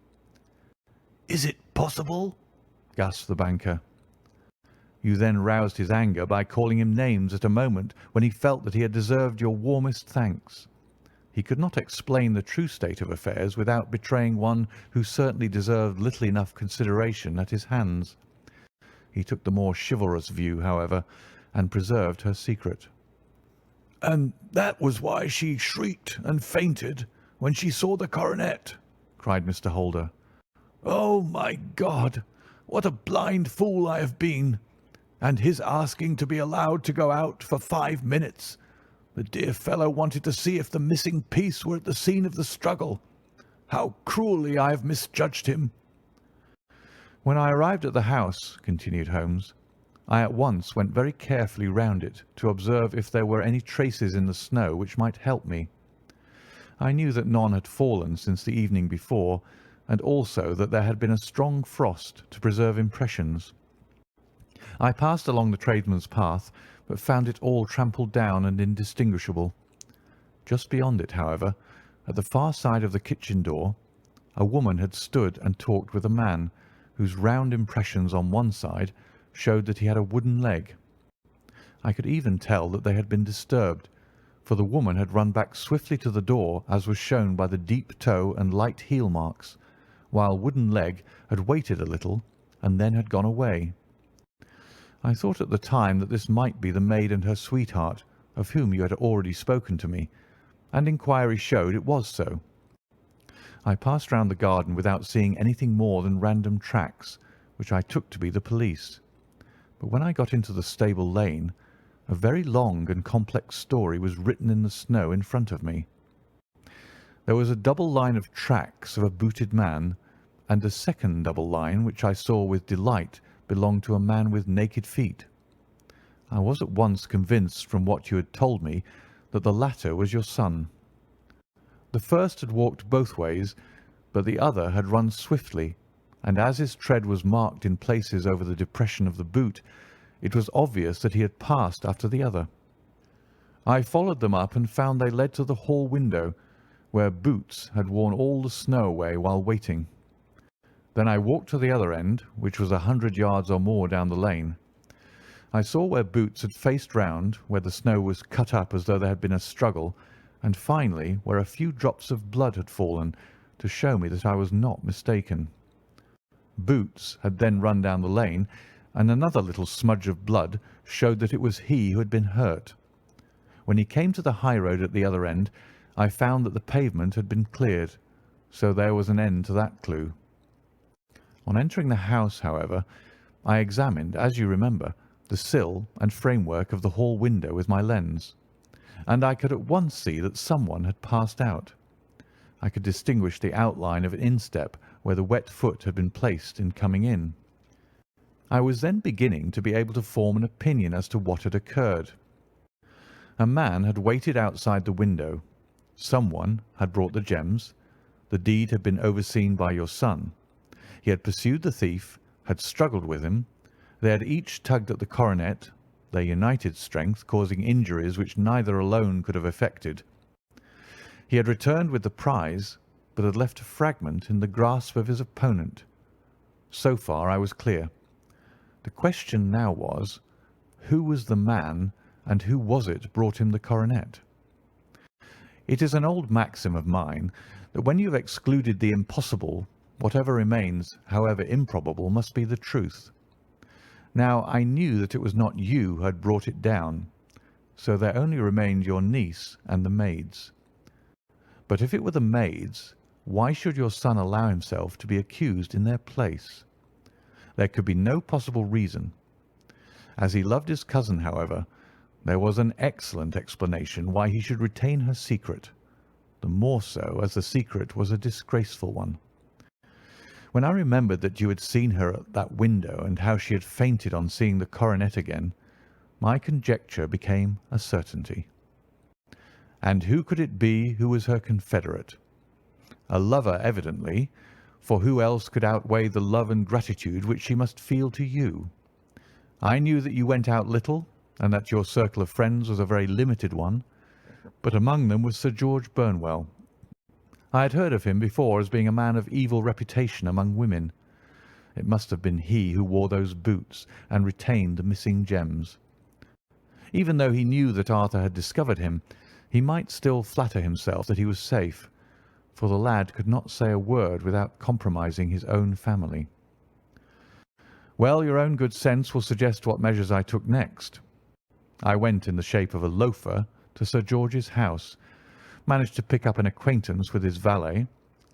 "Is it possible?" gasped the banker. You then roused his anger by calling him names at a moment when he felt that he had deserved your warmest thanks. He could not explain the true state of affairs without betraying one who certainly deserved little enough consideration at his hands. He took the more chivalrous view, however, and preserved her secret. "And that was why she shrieked and fainted when she saw the coronet," cried Mr. Holder. "Oh, my God, what a blind fool I have been! And his asking to be allowed to go out for 5 minutes. The dear fellow wanted to see if the missing piece were at the scene of the struggle. How cruelly I have misjudged him!" "When I arrived at the house," continued Holmes, "I at once went very carefully round it to observe if there were any traces in the snow which might help me. I knew that none had fallen since the evening before, and also that there had been a strong frost to preserve impressions. I passed along the tradesman's path, but found it all trampled down and indistinguishable. Just beyond it, however, at the far side of the kitchen door, a woman had stood and talked with a man, whose round impressions on one side showed that he had a wooden leg. I could even tell that they had been disturbed, for the woman had run back swiftly to the door, as was shown by the deep toe and light heel marks, while wooden leg had waited a little and then had gone away. I thought at the time that this might be the maid and her sweetheart, of whom you had already spoken to me, and inquiry showed it was so. I passed round the garden without seeing anything more than random tracks, which I took to be the police. But when I got into the stable lane, a very long and complex story was written in the snow in front of me. There was a double line of tracks of a booted man, and a second double line, which I saw with delight belonged to a man with naked feet. I was at once convinced from what you had told me that the latter was your son. The first had walked both ways, but the other had run swiftly, and as his tread was marked in places over the depression of the boot, it was obvious that he had passed after the other. I followed them up and found they led to the hall window, where Boots had worn all the snow away while waiting. Then I walked to the other end, which was 100 yards or more down the lane. I saw where Boots had faced round, where the snow was cut up as though there had been a struggle, and finally where a few drops of blood had fallen to show me that I was not mistaken. Boots had then run down the lane, and another little smudge of blood showed that it was he who had been hurt. When he came to the high road at the other end, I found that the pavement had been cleared, so there was an end to that clue. On entering the house, however, I examined, as you remember, the sill and framework of the hall window with my lens, and I could at once see that someone had passed out. I could distinguish the outline of an instep where the wet foot had been placed in coming in. I was then beginning to be able to form an opinion as to what had occurred. A man had waited outside the window. Someone had brought the gems. The deed had been overseen by your son. He had pursued the thief, had struggled with him. They had each tugged at the coronet, their united strength causing injuries which neither alone could have effected. He had returned with the prize, but had left a fragment in the grasp of his opponent. So far I was clear. The question now was, who was the man and who was it brought him the coronet? It is an old maxim of mine that when you have excluded the impossible, whatever remains, however improbable, must be the truth. Now I knew that it was not you who had brought it down, so there only remained your niece and the maids. But if it were the maids, why should your son allow himself to be accused in their place? There could be no possible reason. As he loved his cousin, however, there was an excellent explanation why he should retain her secret, the more so as the secret was a disgraceful one. When I remembered that you had seen her at that window and how she had fainted on seeing the coronet again, my conjecture became a certainty. And who could it be who was her confederate? A lover, evidently, for who else could outweigh the love and gratitude which she must feel to you? I knew that you went out little, and that your circle of friends was a very limited one, but among them was Sir George Burnwell. I had heard of him before as being a man of evil reputation among women. It must have been he who wore those boots and retained the missing gems. Even though he knew that Arthur had discovered him, he might still flatter himself that he was safe, for the lad could not say a word without compromising his own family. Well, your own good sense will suggest what measures I took next. I went in the shape of a loafer to Sir George's house, managed to pick up an acquaintance with his valet,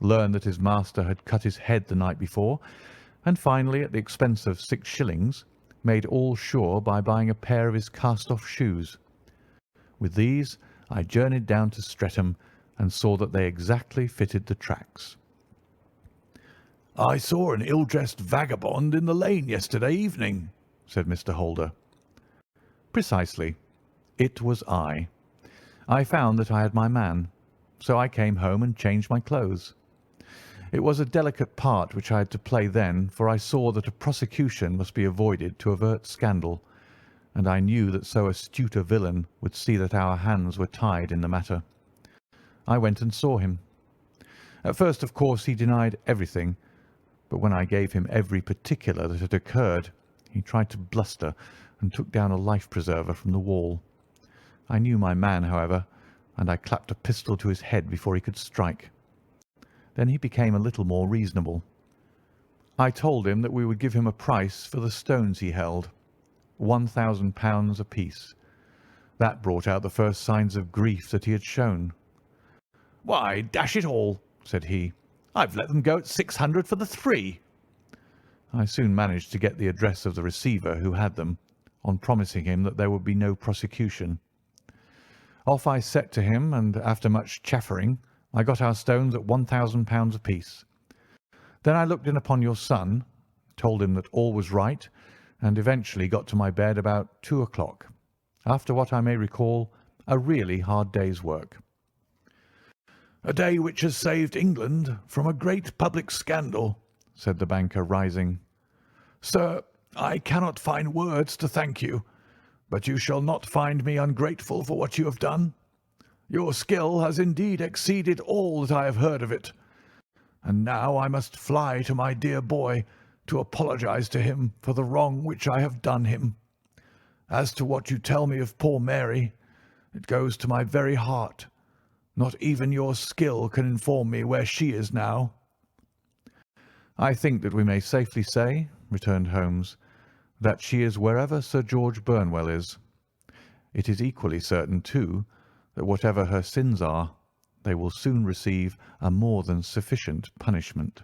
learned that his master had cut his head the night before, and finally, at the expense of 6 shillings, made all sure by buying a pair of his cast-off shoes. With these, I journeyed down to Streatham and saw that they exactly fitted the tracks. "I saw an ill-dressed vagabond in the lane yesterday evening," said Mr. Holder. Precisely. It was I. I found that I had my man, so I came home and changed my clothes. It was a delicate part which I had to play then, for I saw that a prosecution must be avoided to avert scandal, and I knew that so astute a villain would see that our hands were tied in the matter. I went and saw him. At first, of course, he denied everything, but when I gave him every particular that had occurred, he tried to bluster and took down a life-preserver from the wall. I knew my man, however, and I clapped a pistol to his head before he could strike. Then he became a little more reasonable. I told him that we would give him a price for the stones he held, £1,000 apiece. That brought out the first signs of grief that he had shown. "Why, dash it all," said he, "I've let them go at 600 for the 3." I soon managed to get the address of the receiver who had them, on promising him that there would be no prosecution. Off I set to him, and after much chaffering, I got our stones at £1,000 apiece. Then I looked in upon your son, told him that all was right, and eventually got to my bed about 2 o'clock, after what I may recall a really hard day's work. "A day which has saved England from a great public scandal," said the banker, rising. "Sir, I cannot find words to thank you, but you shall not find me ungrateful for what you have done. Your skill has indeed exceeded all that I have heard of it, and now I must fly to my dear boy to apologize to him for the wrong which I have done him. As to what you tell me of poor Mary, it goes to my very heart. Not even your skill can inform me where she is now." "I think that we may safely say," returned Holmes, "that she is wherever Sir George Burnwell is. It is equally certain, too, that whatever her sins are, they will soon receive a more than sufficient punishment."